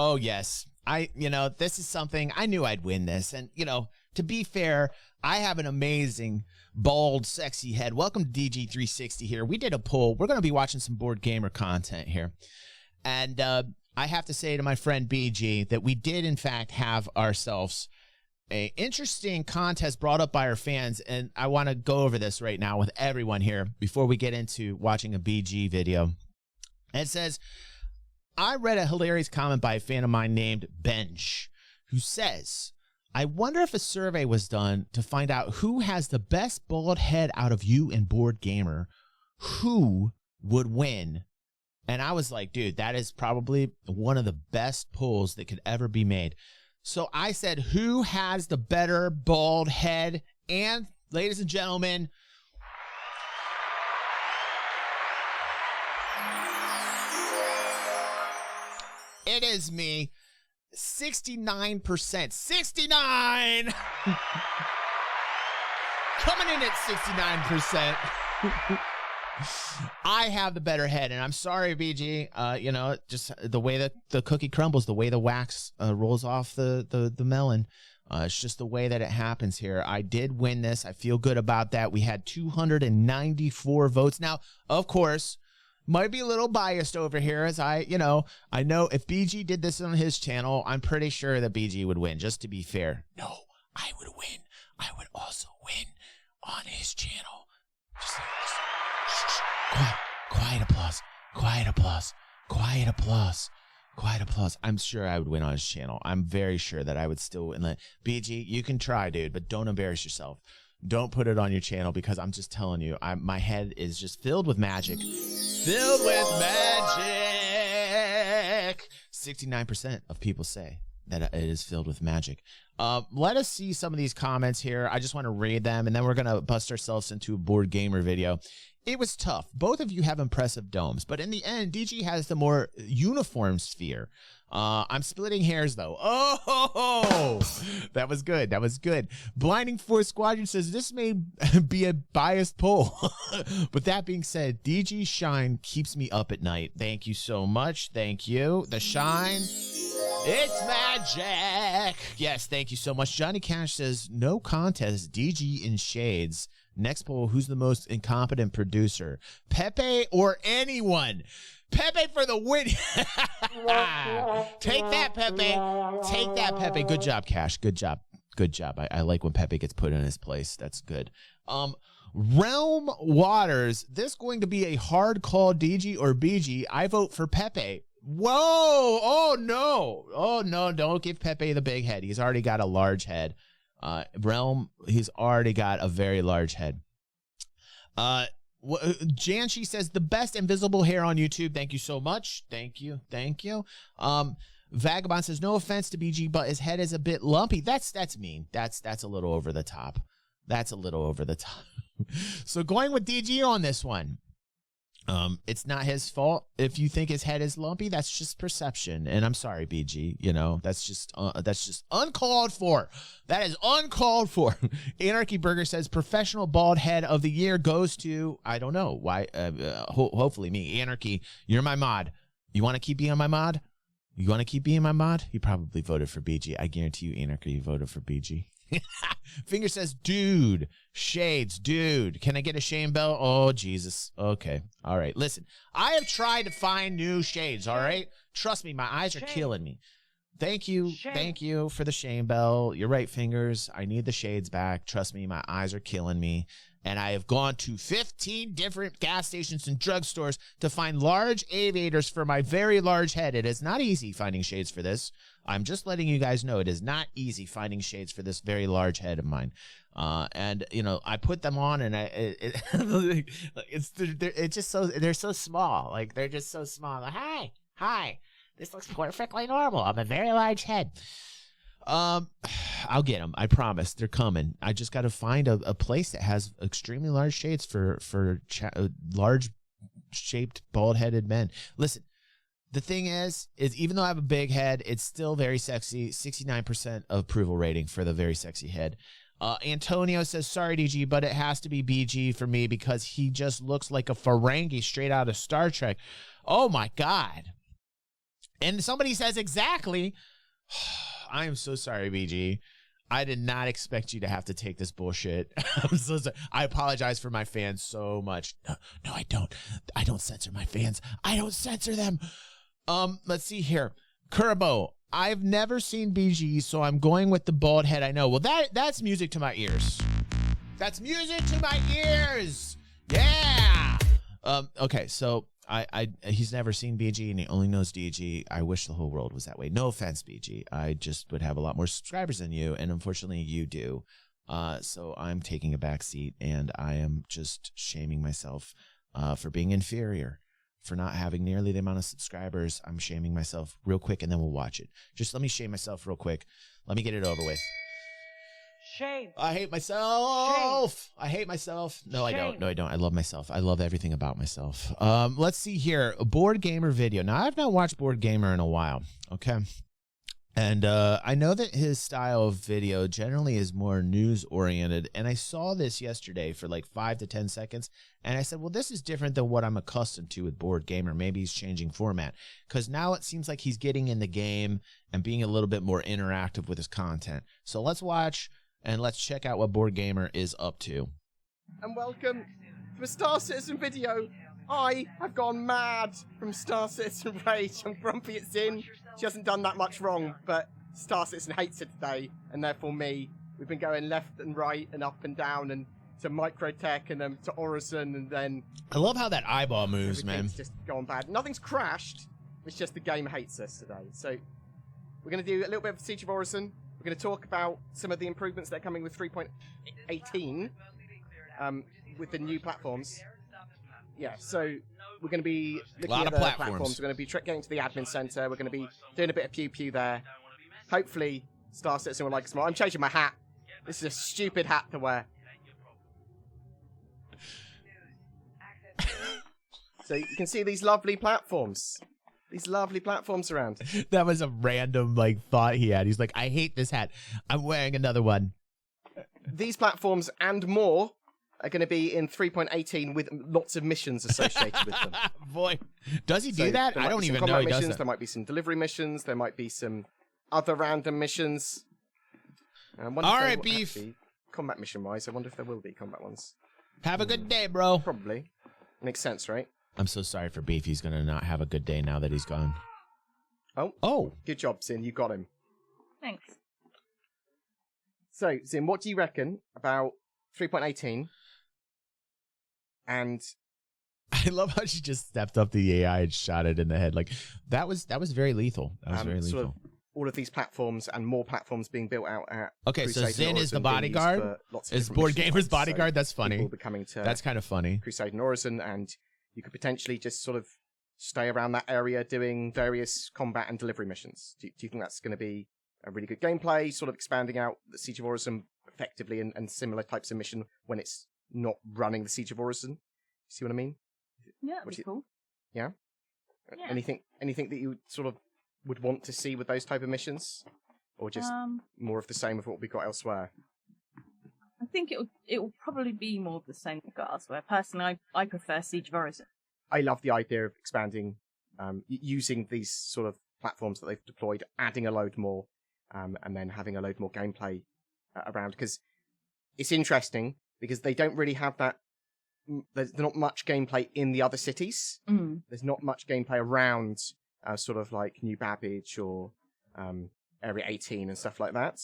Oh, yes. This is something I knew I'd win this. And, to be fair, I have an amazing, bald, sexy head. Welcome to DG360 here. We did a poll. We're going to be watching some Board Gamer content here. And I have to say to my friend BG that we did, in fact, have ourselves an interesting contest brought up by our fans. And I want to go over this right now with everyone here before we get into watching a BG video. And it says, I read a hilarious comment by a fan of mine named Bench, who says, I wonder if a survey was done to find out who has the best bald head out of you and Board Gamer, who would win. And I was like, dude, that is probably one of the best polls that could ever be made. So I said, who has the better bald head? And ladies and gentlemen, it is me. 69%. 69! Coming in at 69%. I have the better head, and I'm sorry, BG. Just the way that the cookie crumbles, the way the wax rolls off the melon. It's just the way that it happens here. I did win this. I feel good about that. We had 294 votes. Now, of course, might be a little biased over here, as I know if BG did this on his channel, I'm pretty sure that BG would win, just to be fair. No, I would win. I would also win on his channel. Just like this. Quiet applause. Quiet applause. Quiet applause. Quiet applause. I'm sure I would win on his channel. I'm very sure that I would still win. BG, you can try, dude, but don't embarrass yourself. Don't put it on your channel, because I'm just telling you, my head is just filled with magic. Filled with magic. 69% of people say that it is filled with magic. Let us see some of these comments here. I just want to read them, and then we're going to bust ourselves into a Board Gamer video. It was tough. Both of you have impressive domes, but in the end, DG has the more uniform sphere. I'm splitting hairs, though. Oh, that was good. That was good. Blinding Force Squadron says, this may be a biased poll. But that being said, DG Shine keeps me up at night. Thank you so much. Thank you. The Shine. It's magic. Yes, thank you so much. Johnny Cash says, no contest, DG in shades. Next poll, who's the most incompetent producer? Pepe or anyone? Pepe for the win. Take that, Pepe. Take that, Pepe. Good job, Cash. Good job. Good job. I like when Pepe gets put in his place. That's good. Realm Waters, this going to be a hard call, DG or BG? I vote for Pepe. Whoa. Oh, no. Oh, no. Don't give Pepe the big head. He's already got a large head. Realm, he's already got a very large head. Janshi says, the best invisible hair on YouTube. Thank you so much. Thank you. Thank you. Vagabond says, no offense to BG, but his head is a bit lumpy. That's mean. That's a little over the top. That's a little over the top. So going with DG on this one. It's not his fault if you think his head is lumpy. That's just perception, and I'm sorry, BG. That's just uncalled for. That is uncalled for. Anarchy Burger says professional bald head of the year goes to, I don't know why. Hopefully me. Anarchy, you're my mod. You want to keep being my mod? You want to keep being my mod? You probably voted for BG. I guarantee you, Anarchy, you voted for BG. Finger says, dude, shades, dude, can I get a shame bell? Oh, Jesus. Okay. All right. Listen, I have tried to find new shades. All right. Trust me, my eyes are killing me. Thank you. Thank you for the shame bell. You're right, Fingers. I need the shades back. Trust me, my eyes are killing me. And I have gone to 15 different gas stations and drugstores to find large aviators for my very large head. It is not easy finding shades for this. I'm just letting you guys know it is not easy finding shades for this very large head of mine. And I put them on, and it's just so, they're so small. Like, they're just so small. Like, hi, this looks perfectly normal. I'm a very large head. I'll get them. I promise. They're coming. I just got to find a place that has extremely large shades for large shaped bald headed men. Listen, the thing is even though I have a big head, it's still very sexy. 69% approval rating for the very sexy head. Antonio says, sorry, DG, but it has to be BG for me because he just looks like a Ferengi straight out of Star Trek. Oh my God. And somebody says exactly. I am so sorry, BG. I did not expect you to have to take this bullshit. I'm so sorry. I apologize for my fans so much. No, I don't. I don't censor my fans. I don't censor them. Let's see here. Kurbo, I've never seen BG, so I'm going with the bald head I know. Well, that's music to my ears. That's music to my ears. Yeah. Okay, so he's never seen BG and he only knows DG. I wish the whole world was that way. No offense, BG. I just would have a lot more subscribers than you, and unfortunately you do. So I'm taking a back seat, and I am just shaming myself for being inferior. For not having nearly the amount of subscribers. I'm shaming myself real quick, and then we'll watch it. Just let me shame myself real quick. Let me get it over with. Shame. I hate myself. Shame. I hate myself. No, Shame. I don't. No, I don't. I love myself. I love everything about myself. Let's see here. A Bored Gamer video. Now, I've not watched Bored Gamer in a while. Okay. And I know that his style of video generally is more news-oriented, and I saw this yesterday for like 5 to 10 seconds, and I said, well, this is different than what I'm accustomed to with Bored Gamer. Maybe he's changing format, because now it seems like he's getting in the game and being a little bit more interactive with his content. So let's watch, and let's check out what Bored Gamer is up to. And welcome to a Star Citizen video. I have gone mad from Star Citizen Rage. I'm grumpy at Zin. She hasn't done that much wrong, but Star Citizen hates her today, and therefore me. We've been going left and right and up and down and to Microtech and then to Orison, and then... I love how that eyeball moves, man. Everything's just gone bad. Nothing's crashed. It's just the game hates us today. So we're going to do a little bit of Siege of Orison. We're going to talk about some of the improvements that are coming with 3.18 with the new platforms. Yeah, so we're going to be looking at the platforms. We're going to be getting to the admin center. We're going to be doing a bit of pew-pew there. Hopefully, Star Citizen will like us more. I'm changing my hat. This is a stupid hat to wear. So you can see these lovely platforms. These lovely platforms around. That was a random thought he had. He's like, I hate this hat. I'm wearing another one. These platforms and more are going to be in 3.18 with lots of missions associated with them. Boy, does he do that? I don't even know he does that. There might be some delivery missions. There might be some other random missions. All right, Beef. Combat mission-wise, I wonder if there will be combat ones. Have a good day, bro. Probably. Makes sense, right? I'm so sorry for Beef. He's going to not have a good day now that he's gone. Oh. Good job, Zin. You got him. Thanks. So, Zin, what do you reckon about 3.18? And I love how she just stepped up the AI and shot it in the head. That was very lethal. That was very lethal. Sort of all of these platforms and more platforms being built out at Okay, Crusade so Zin is the bodyguard? Is Bored Gamer's bodyguard? That's funny. That's kind of funny. Crusade and Orison, and you could potentially just sort of stay around that area doing various combat and delivery missions. Do you think that's going to be a really good gameplay, sort of expanding out the Siege of Orison effectively and similar types of mission when it's not running the Siege of Orison? See what I mean? Yeah, that'd be cool. Yeah? Yeah. Anything that you sort of would want to see with those type of missions? Or just more of the same of what we got elsewhere? I think it will probably be more of the same we got elsewhere. Personally, I prefer Siege of Orison. I love the idea of expanding, using these sort of platforms that they've deployed, adding a load more, and then having a load more gameplay around. Because it's interesting, because they don't really have that. There's not much gameplay in the other cities. There's not much gameplay around sort of like New Babbage or Area 18 and stuff like that.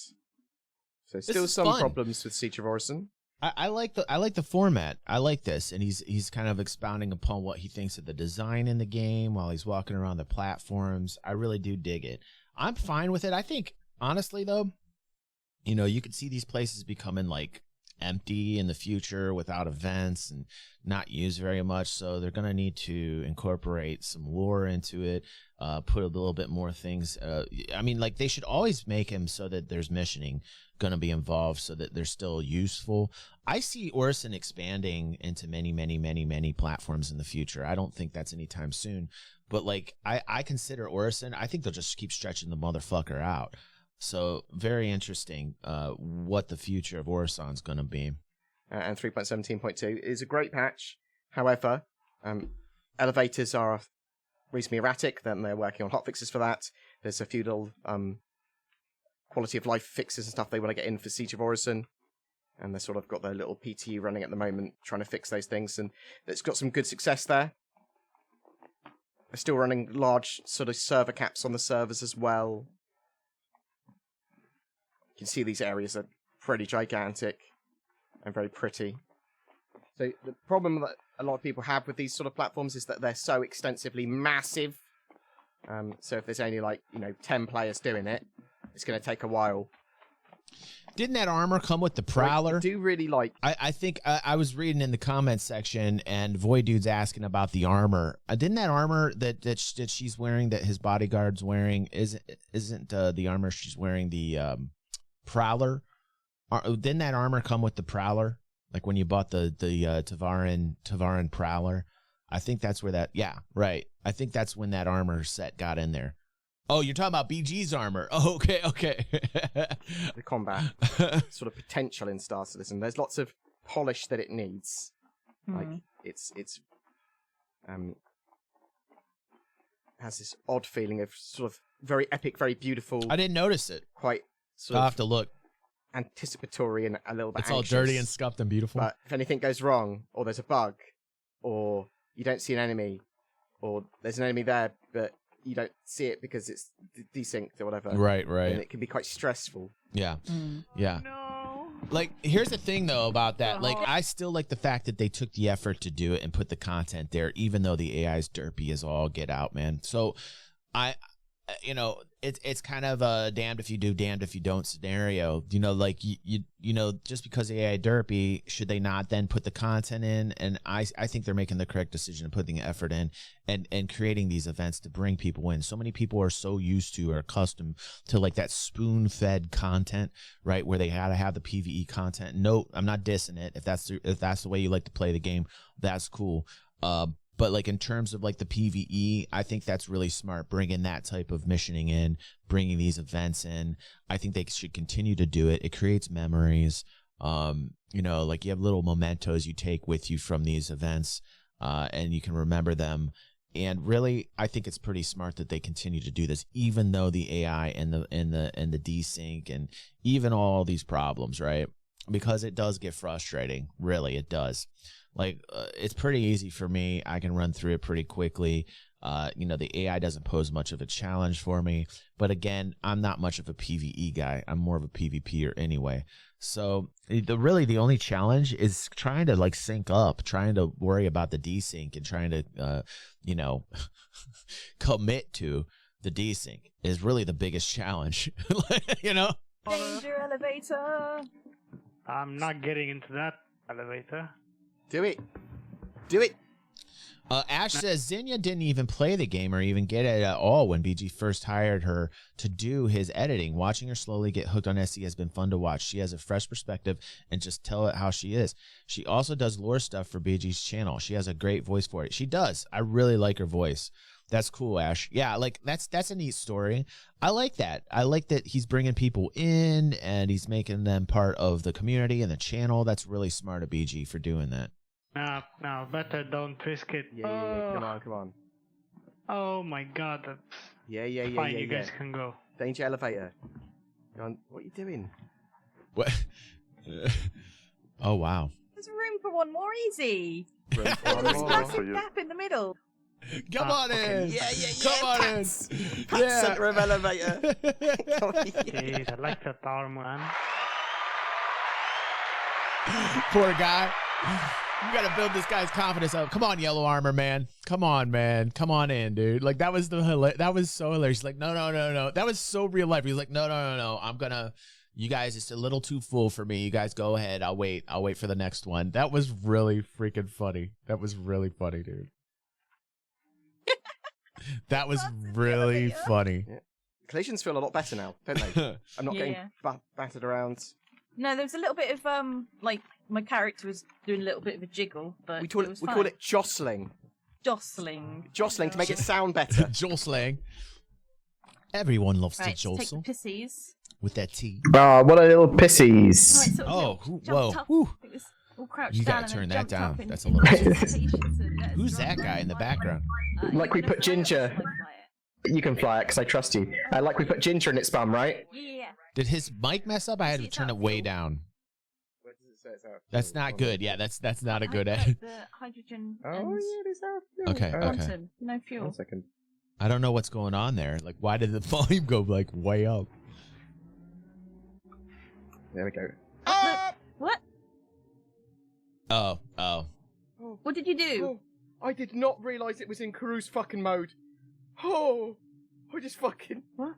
So still some problems with Siege of Orison. I like the format. I like this, and he's kind of expounding upon what he thinks of the design in the game while he's walking around the platforms. I really do dig it. I'm fine with it. I think honestly though, you could see these places becoming empty in the future without events and not used very much, so they're going to need to incorporate some lore into it, put a little bit more things. They should always make him so that there's missioning going to be involved so that they're still useful. I see Orison expanding into many platforms in the future. I don't think that's anytime soon, but I consider Orison, I think they'll just keep stretching the motherfucker out. So very interesting what the future of Orison's going to be. And 3.17.2 is a great patch. However, elevators are reasonably erratic, then they're working on hotfixes for that. There's a few little quality of life fixes and stuff they want to get in for Siege of Orison. And they've sort of got their little PTE running at the moment, trying to fix those things. And it's got some good success there. They're still running large sort of server caps on the servers as well. You can see these areas are pretty gigantic and very pretty. So the problem that a lot of people have with these sort of platforms is that they're so extensively massive. So if there's only 10 players doing it, it's going to take a while. Didn't that armor come with the Prowler? I do really like... I think I was reading in the comments section, and Void Dude's asking about the armor. Didn't that armor that she's wearing, that his bodyguard's wearing, isn't the armor she's wearing the Prowler? Didn't that armor come with the Prowler? Like when you bought the Tavaran Prowler? I think that's where that... Yeah, right. I think that's when that armor set got in there. Oh, you're talking about BG's armor. Oh, okay. The combat sort of potential in Star Citizen. There's lots of polish that it needs. Like it's has this odd feeling of sort of very epic, very beautiful. I didn't notice it. Quite sort I'll of have to look. Anticipatory and a little bit It's anxious. all dirty and scuffed and beautiful. But if anything goes wrong, or there's a bug, or you don't see an enemy, or there's an enemy there, but you don't see it because it's desynced or whatever. Right. And it can be quite stressful. Yeah. Yeah. No. Like, here's the thing, though, about that. Like, I still like the fact that they took the effort to do it and put the content there, even though the AI is derpy as all get out, man. So, it's kind of a damned if you do, damned if you don't scenario. Like just because the AI derpy, should they not then put the content in? And I think they're making the correct decision of putting effort in and creating these events to bring people in. So many people are so used to or accustomed to like that spoon-fed content, right? Where they had to have the PvE content. No, I'm not dissing it. If that's the way you like to play the game, that's cool. But like in terms of like the PvE, I think that's really smart, bringing that type of missioning in, bringing these events in. I think they should continue to do it. It creates memories. Like you have little mementos you take with you from these events, and you can remember them. And really, I think it's pretty smart that they continue to do this, even though the AI and the desync and even all these problems, right? Because it does get frustrating. Really, it does. Like, it's pretty easy for me. I can run through it pretty quickly. The AI doesn't pose much of a challenge for me. But again, I'm not much of a PvE guy. I'm more of a PvPer anyway. So the only challenge is trying to like sync up, trying to worry about the desync and trying to, commit to the desync is really the biggest challenge, Danger elevator. I'm not getting into that elevator. Do it. Ash says Zinnia didn't even play the game or even get it at all when BG first hired her to do his editing. Watching her slowly get hooked on SC has been fun to watch. She has a fresh perspective and just tell it how she is. She also does lore stuff for BG's channel. She has a great voice for it. She does. I really like her voice. That's cool, Ash. Yeah, like that's a neat story. I like that. I like that he's bringing people in and he's making them part of the community and the channel. That's really smart of BG for doing that. No, better don't risk it. Yeah. Come on. Oh my god, that's Yeah. fine. You guys can go. Danger elevator. Go on. What are you doing? What? Oh, wow. There's room for one more easy. Room for There's one a more. massive gap in the middle. Come on in. Yeah. Come on Pats. in. Pats center of elevator. Jeez, I like that armor, man. Poor guy. You gotta build this guy's confidence up. Come on, yellow armor, man. Come on, man. Come on in, dude. Like that was that was so hilarious. He's like, no. That was so real life. He's like, no. I'm gonna. You guys, it's a little too full for me. You guys go ahead. I'll wait for the next one. That was really freaking funny. That was really funny, dude. That was really funny. Yeah. Collisions feel a lot better now, don't they? I'm not getting battered around. No, there was a little bit of like my character was doing a little bit of a jiggle, but We call it jostling. jostling. Jostling to make it sound better. Jostling. Everyone loves Right, to jostle take the pissies. with that T. Oh, what a little pissies. Right, sort of Oh, little whoa. jumped up. Whew. It was all crouched You down gotta and turn then that jumped up down. in- That's a in little- anticipation to let us Who's drive that guy in the around. background? Like we put Ginger. Fly it. You can fly it because I trust you. Like we put Ginger in its bum, right? Yeah. Did his mic mess up? I had to It's turn not it way fuel. down. What does it say? It's out. That's not good. Yeah, that's not a good I edit. put the hydrogen Oh, and yeah, it is out. Okay, okay. quantum, no fuel. 1 second. I don't know what's going on there. Like, why did the volume go like way up? There we go. What? Oh. What did you do? Oh, I did not realise it was in cruise fucking mode. Oh, I just fucking... What?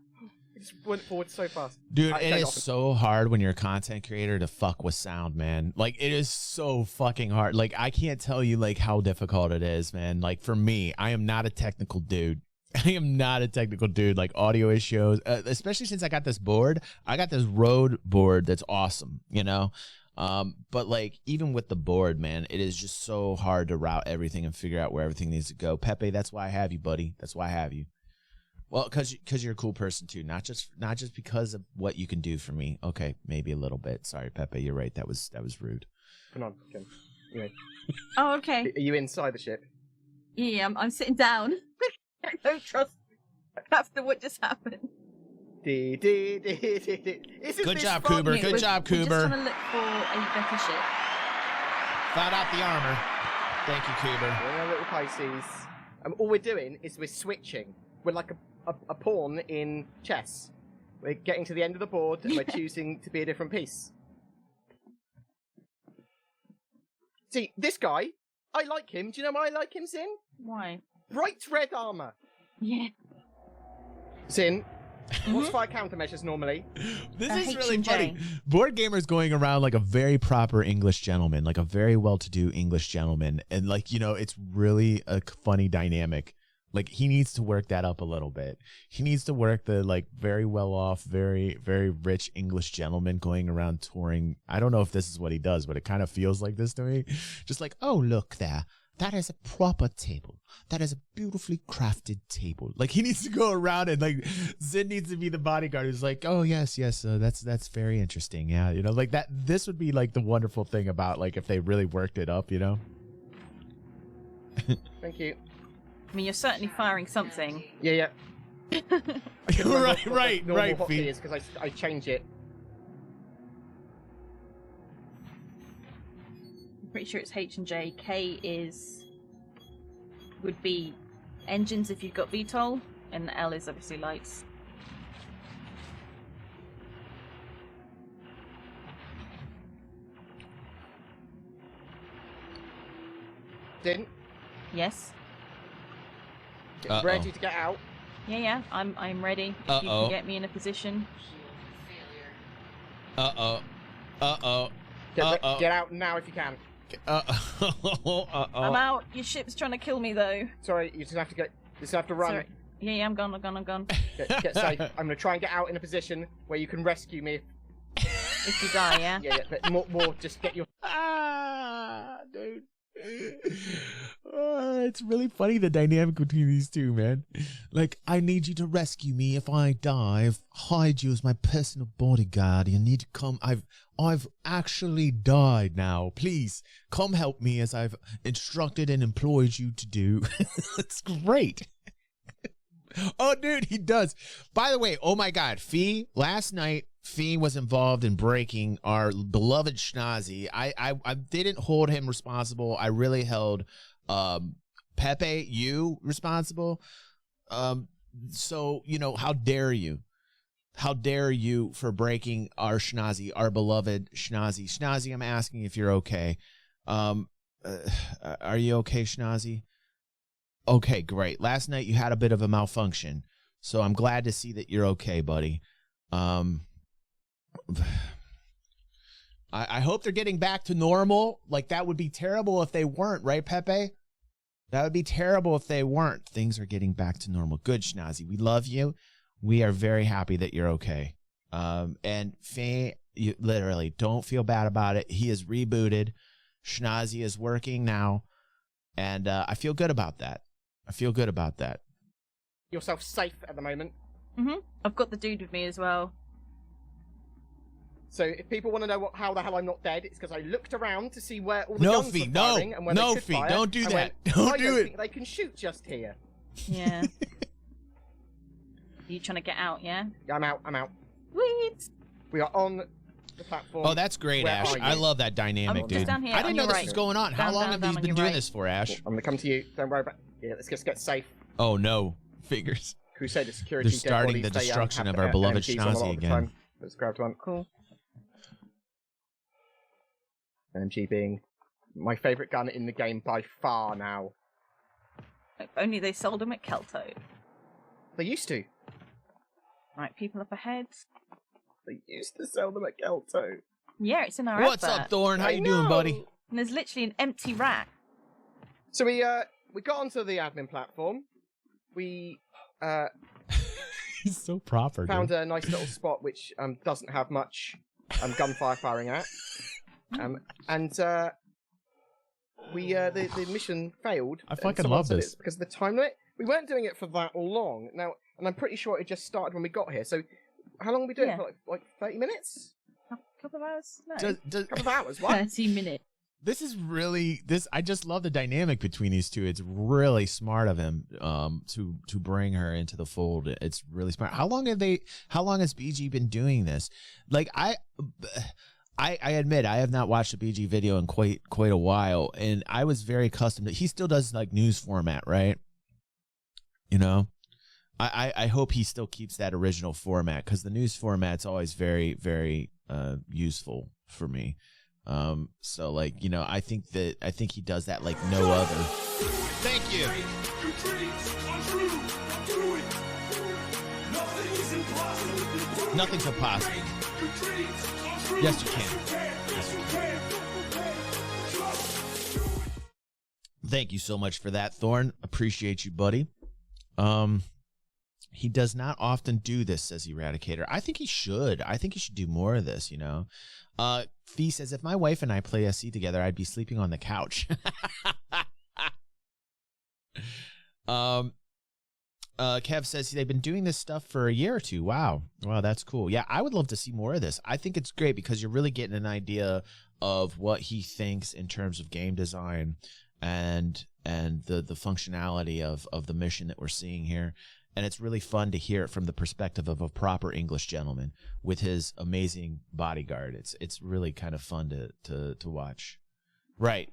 I just went forward so fast. Dude, I it turned is off. so hard when you're a content creator to fuck with sound, man. Like, it is so fucking hard. Like, I can't tell you, like, how difficult it is, man. Like, for me, I am not a technical dude. I am not a technical dude. Like, audio issues, especially since I got this board. I got this Rode board that's awesome, you know? But, like, even with the board, man, it is just so hard to route everything and figure out where everything needs to go. Pepe, that's why I have you, buddy. That's why I have you. Well, because you're a cool person too, not just because of what you can do for me. Okay, maybe a little bit. Sorry, Pepe, you're right. That was rude. Come on, Ken. Anyway, Oh, okay. are you inside the ship? Yeah, I'm sitting down. I don't trust after what just happened. Isn't Good this job, fun? Cooper. Good job, We're just Cooper. trying to look for a better ship. Found out the armor. Thank you, Cooper. We're in our little Pisces. All we're doing is we're switching. We're like a pawn in chess. We're getting to the end of the board and we're choosing to be a different piece. See, this guy, I like him. Do you know why I like him, Sin? Why? Bright red armor. Yeah. Sin, what's fire countermeasures normally? This A is really H&J. funny. Board Gamer's going around like a very proper English gentleman, like a very well-to-do English gentleman. And like, you know, it's really a funny dynamic. Like, he needs to work that up a little bit. He needs to work the like very well-off, very, very rich English gentleman going around touring. I don't know if this is what he does, but it kind of feels like this to me. Just like, oh, look there. That is a proper table. That is a beautifully crafted table. Like, he needs to go around and like Zin needs to be the bodyguard who's like, oh yes, that's very interesting. Yeah, you know, like that. This would be like the wonderful thing about like if they really worked it up, you know. Thank you. I mean, you're certainly firing something. Yeah. right, Fee. Because I change it. I'm pretty sure it's H and J. K would be engines if you've got VTOL, and L is obviously lights. Didn't. Yes. Ready to get out. Yeah. I'm ready. If you can get me in a position. Get out now if you can. I'm out. Your ship's trying to kill me though. Sorry, you just have to run. Sorry. Yeah, I'm gone. Get safe. I'm gonna try and get out in a position where you can rescue me. If you die, yeah. Yeah. But more. Just get your. Dude. It's really funny, the dynamic between these two, man. Like, I need you to rescue me if I die. I've hired you as my personal bodyguard. You need to come. I've actually died now. Please come help me as I've instructed and employed you to do. It's great. Oh, dude, he does. By the way, oh my God, last night, Fee was involved in breaking our beloved Schnazi. I didn't hold him responsible. I really held Pepe, you responsible. So, you know, how dare you? How dare you for breaking our Schnazi, our beloved Schnazi? Schnazi, I'm asking if you're okay. Are you okay, Schnazi? Okay, great. Last night you had a bit of a malfunction, so I'm glad to see that you're okay, buddy. I hope they're getting back to normal. Like, that would be terrible if they weren't, right, Pepe? That would be terrible if they weren't. Things are getting back to normal. Good, Schnazi. We love you. We are very happy that you're okay. And Faye, you literally don't feel bad about it. He is rebooted. Schnazi is working now. And I feel good about that. Yourself safe at the moment. I've got the dude with me as well. So if people want to know how the hell I'm not dead, it's because I looked around to see where all the guns were firing and where they could fire, don't do and that. went, Don't I do don't it. think they can shoot just here. Yeah. Are you trying to get out, yeah? Yeah, I'm out. I'm out. Sweet! We are on the platform. Oh, that's great, Where Ash. are you? I love that dynamic, I'm dude. just down here I didn't on know your this right. was going on. How Down, long down, have down you on been your doing right. this for, Ash? I'm gonna come to you. Don't worry about. Yeah, let's just get safe. Oh no, fingers. Crusader security. They're starting dead the bodies, destruction have of our beloved MGs on a lot Schnazi of the again. time. Let's grab one. Cool. MG being my favourite gun in the game by far now. If only they sold them at Kelto. They used to. Right, people up ahead. They used to sell them at Kelto. Yeah, it's in our What's advert. up, Thorn? How I you doing, know. buddy? And there's literally an empty rack. So we got onto the admin platform. We He's so proper, found a nice little spot which doesn't have much gunfire firing at. And the mission failed. I and fucking someone love said this. it's because of the time limit. We weren't doing it for that long now, and I'm pretty sure it just started when we got here. So how long were we doing it Yeah. for? Like 30 minutes? A couple of hours? No. A couple of hours? What? 30 minutes. This is really I just love the dynamic between these two. It's really smart of him to bring her into the fold. It's really smart. How long has BG been doing this? Like I admit I have not watched a BG video in quite a while, and I was very accustomed to. He still does like news format, right? You know, I hope he still keeps that original format, because the news format's always very useful for me. So like, you know, I think he does that like no other. Thank you. Nothing's impossible. Yes, you can. Yes, you can. Thank you so much for that, Thorn. Appreciate you, buddy. He does not often do this, says Eradicator. I think he should. I think he should do more of this, you know. Fee says, if my wife and I play SC together, I'd be sleeping on the couch. Kev says they've been doing this stuff for a year or two. Wow, that's cool. Yeah, I would love to see more of this. I think it's great because you're really getting an idea of what he thinks in terms of game design and the functionality of the mission that we're seeing here. And it's really fun to hear it from the perspective of a proper English gentleman with his amazing bodyguard. It's really kind of fun to watch. Right.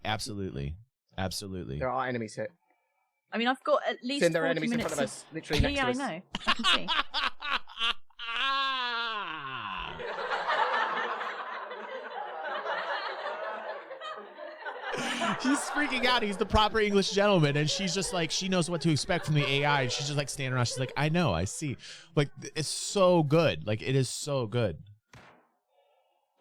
Absolutely. There are enemies here. I mean, I've got at least There are 40 enemies in minutes front of us, literally next to us. I know. I can see. He's freaking out. He's the proper English gentleman, and she's just like, she knows what to expect from the AI, and she's just like standing around. She's like, I know, I see. Like, it's so good. Like, it is so good.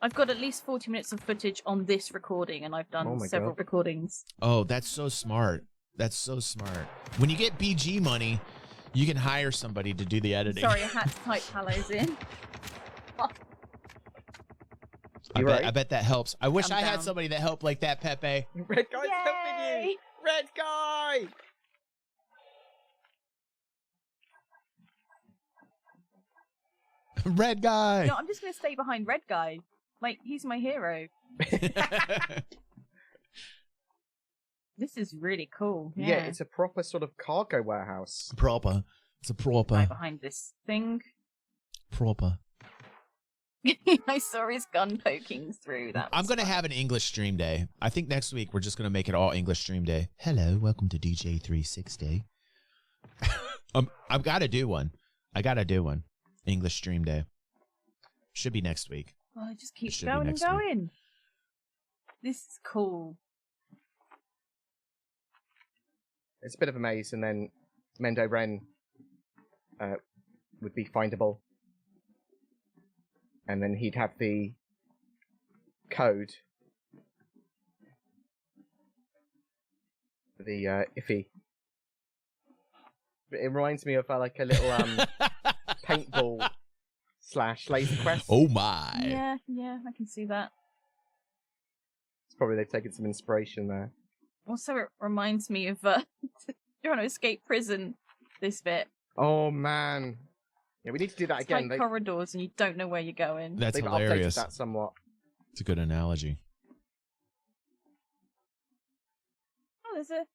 I've got at least 40 minutes of footage on this recording, and I've done several recordings. Oh, that's so smart. That's so smart. When you get BG money, you can hire somebody to do the editing. Sorry, I had to type Hallows in. I bet that helps. I wish I'm I had down. somebody that helped like that, Pepe. Red guy's helping Yay! you. Red guy. Red guy. No, I'm just going to stay behind Red Guy. Like, he's my hero. This is really cool. Yeah, Yeah, it's a proper sort of cargo warehouse. Proper. It's a proper. right behind this thing. Proper. I saw his gun poking through. That I'm was going to fun. have an English stream day. I think next week we're just going to make it all English stream day. Hello, welcome to DJ 360. I've got to do one. I got to do one. English stream day. Should be next week. Oh, it just It keeps should be going and next week. going. This is cool. It's a bit of a maze, and then Mendo Ren would be findable. And then he'd have the code. The iffy. It reminds me of like a little paintball / laser quest. Oh my. Yeah, I can see that. It's probably they've taken some inspiration there. Also, it reminds me of trying to escape prison. This bit. Oh man. Yeah, we need to do that It's again. like corridors, and you don't know where you're going. That's They've hilarious. updated that somewhat. It's a good analogy. Oh, there's a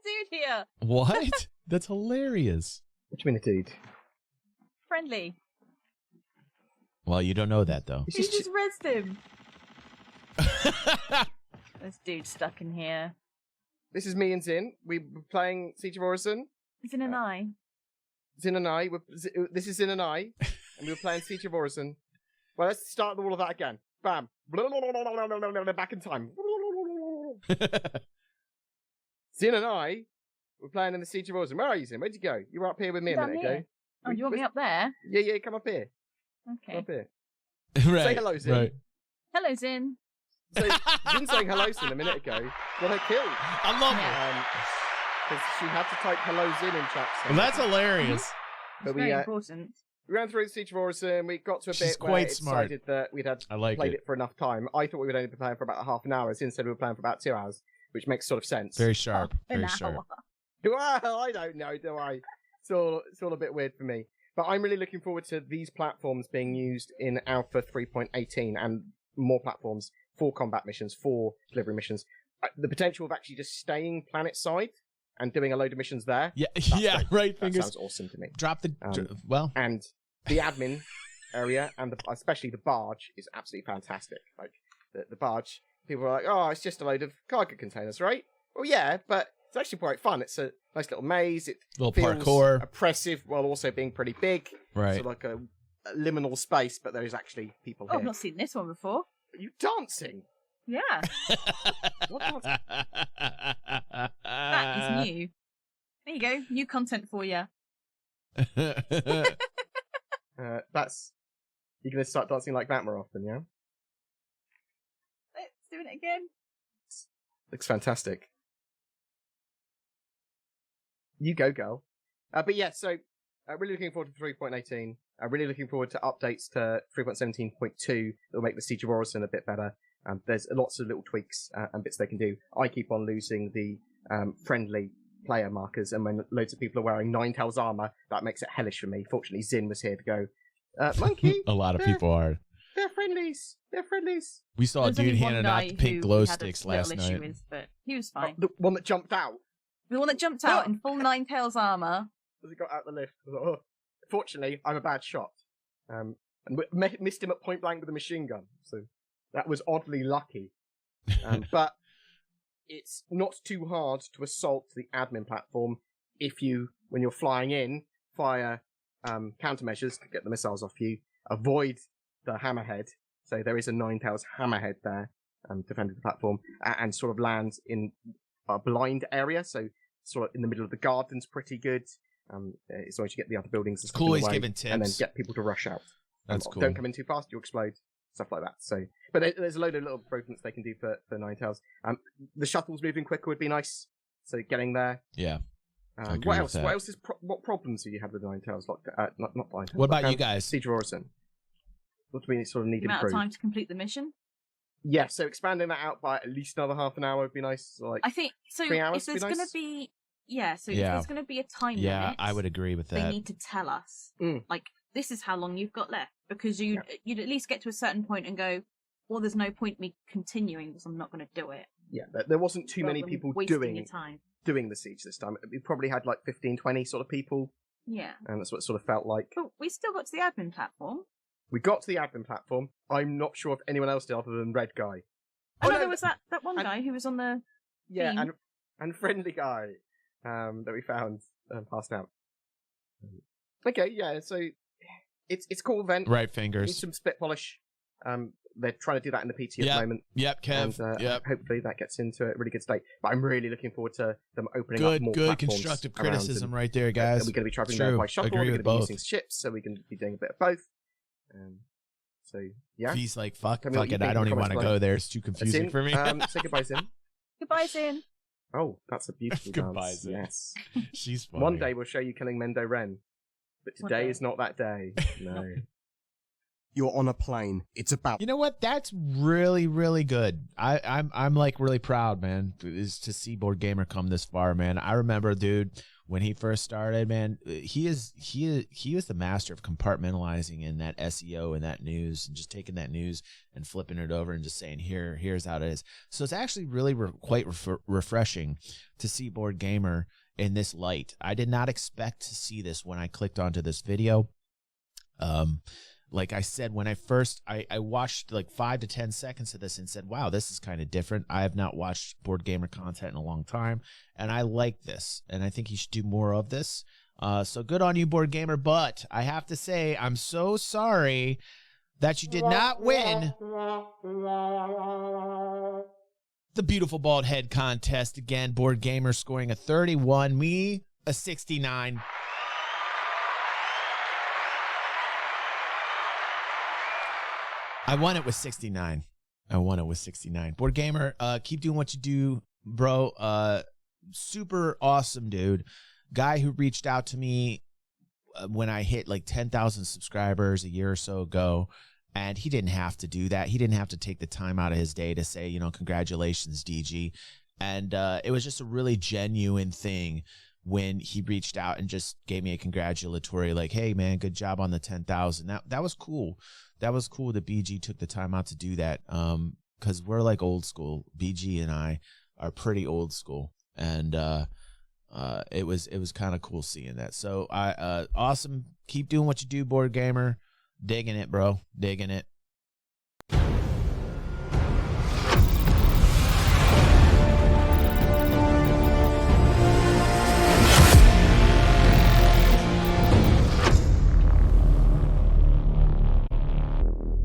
dude here. What? That's hilarious. What do you mean, dude? Friendly. Well, you don't know that though. You just rezzed him. This dude stuck in here. This is me and Zin. We were playing Siege of Orison. He's in an eye. Zin and I. This is Zin and I. And we were playing Siege of Orison. Well, let's start all of that again. Bam. Back in time. Zin and I were playing in the Siege of Orison. Where are you, Zin? Where'd you go? You were up here with me a Down minute here. ago. Oh, you want me up there? Yeah, come up here. Come Okay. up here. Right. Say hello, Zin. Right. Hello, Zin. So, Zin saying hello, Zin, a minute ago got her killed. I love it. Because she had to type hello, Zin in chat. Well, that's hilarious. But Very important. we ran through the Siege of Orison. We got to a She's bit where quite it smart. decided that we'd had I like played it. it for enough time. I thought we would only be playing for about half an hour. Zin said we were playing for about 2 hours, which makes sort of sense. Very sharp. An Very sharp. hour. Well, I don't know, do I? It's all a bit weird for me. But I'm really looking forward to these platforms being used in Alpha 3.18 and more platforms for combat missions, for delivery missions. The potential of actually just staying planet side and doing a load of missions there. Yeah, That's yeah, great. right. That Fingers. sounds awesome to me. Drop the. Um, And the admin area and especially the barge is absolutely fantastic. Like the barge, people are like, oh, it's just a load of cargo containers, right? Well, yeah, but it's actually quite fun. It's a nice little maze. It little feels parkour. oppressive while also being pretty big. Right. So like a liminal space, but there is actually people Oh, here. I've not seen this one before. Are you dancing? Yeah, What dance? that is new. There you go. New content for you. That's you're gonna start dancing like that more often, yeah? Let's doing it again. Looks fantastic. You go, girl. But yeah, so really looking forward to 3.18. Really looking forward to updates to 3.17.2 that will make the Siege of Orison a bit better. There's lots of little tweaks and bits they can do. I keep on losing the friendly player markers, and when loads of people are wearing Ninetales armor, that makes it hellish for me. Fortunately, Zin was here to go, Monkey, A lot of people are. they're friendlies. They're friendlies. We saw a There's dude only one handing out guy the pink who glow we had a sticks little last issue night. with, but he was fine. The one that jumped out. The one that jumped out in full Ninetales armor. As he got out the lift. I thought, oh. Fortunately, I'm a bad shot. And missed him at point blank with a machine gun. So that was oddly lucky. But it's not too hard to assault the admin platform if you, when you're flying in, fire countermeasures to get the missiles off you, avoid the hammerhead. So there is a Ninetales hammerhead there defending the platform, and sort of land in a blind area. So sort of in the middle of the garden's pretty good. As long as you get the other buildings and stuff Cool, in the he's way, giving and then tips. get people to rush out. That's cool. Don't come in too fast, you explode. Stuff like that. So, but there's a load of little improvements they can do for Ninetales. The shuttles moving quicker would be nice. So getting there. Yeah. I agree What with else? that. What else is? What problems do you have with Ninetales? Like, not Ninetales. What about you guys? Siege of Orison. What do we sort of need The amount of improved? time to complete the mission. Yeah. So expanding that out by at least another half an hour would be nice. So like, I think so. 3 hours If there's would be going nice? to be, if Yeah. there's going to be a time Yeah, limit, I would agree with they that. need to tell us. Mm. Like, this is how long you've got left, because you'd at least get to a certain point and go, well, there's no point me continuing because I'm not going to do it. yeah, there wasn't too many Rather than people wasting your time. doing the siege this time. We probably had like 15, 20 sort of people, Yeah, and that's what it sort of felt like. but we still got to the admin platform. We got to the admin platform. I'm not sure if anyone else did other than Red Guy. I Oh, know no, there was that one and- guy who was on the. Yeah, Theme. and Friendly Guy that we found passed out. Okay, yeah, so it's a cool event. Right Needs fingers. some spit polish. They're trying to do that in the PT at Yep. the moment. Yep, Kev. And Yep. hopefully that gets into a really good state. But I'm really looking forward to them opening up more Good platforms constructive around, criticism and right there, guys. we're going to be traveling True. there by shuttle. Agree We're with going to be both. using ships, so we're going to be doing a bit of both. So yeah. He's like, fuck Tell me what it. you I think don't in the even want to comments go there. It's too confusing Zin, for me. say goodbye, Zin. Goodbye, Zin. Oh, that's a beautiful Goodbye, dance. Zin. Yes. She's funny. One day we'll show you killing Mendo Ren. But One today day. is not that day. No. You're on a plane. It's about You know what? That's really, really good. I'm like really proud, man, is to see Board Gamer come this far, man. I remember, dude, when he first started, man, he was the master of compartmentalizing in that SEO and that news, and just taking that news and flipping it over and just saying, here's how it is. So it's actually really quite refreshing to see Board Gamer in this light. I did not expect to see this when I clicked onto this video. Like I said, when I watched like 5 to 10 seconds of this and said, wow, this is kind of different. I have not watched Board Gamer content in a long time, and I like this, and I think he should do more of this. So good on you, Board Gamer, but I have to say, I'm so sorry that you did not win the Beautiful Bald Head contest. Again, Board Gamer scoring a 31, me a 69. I won it with 69. Board Gamer, keep doing what you do, bro. Super awesome dude. Guy who reached out to me when I hit like 10,000 subscribers a year or so ago, and he didn't have to do that. He didn't have to take the time out of his day to say, you know, congratulations, DG. And it was just a really genuine thing when he reached out and just gave me a congratulatory, like, hey, man, good job on the 10,000. That was cool. That was cool that BG took the time out to do that, because we're like old school. BG and I are pretty old school, and it was kind of cool seeing that. So awesome. Keep doing what you do, Board Gamer. Digging it, bro. Digging it.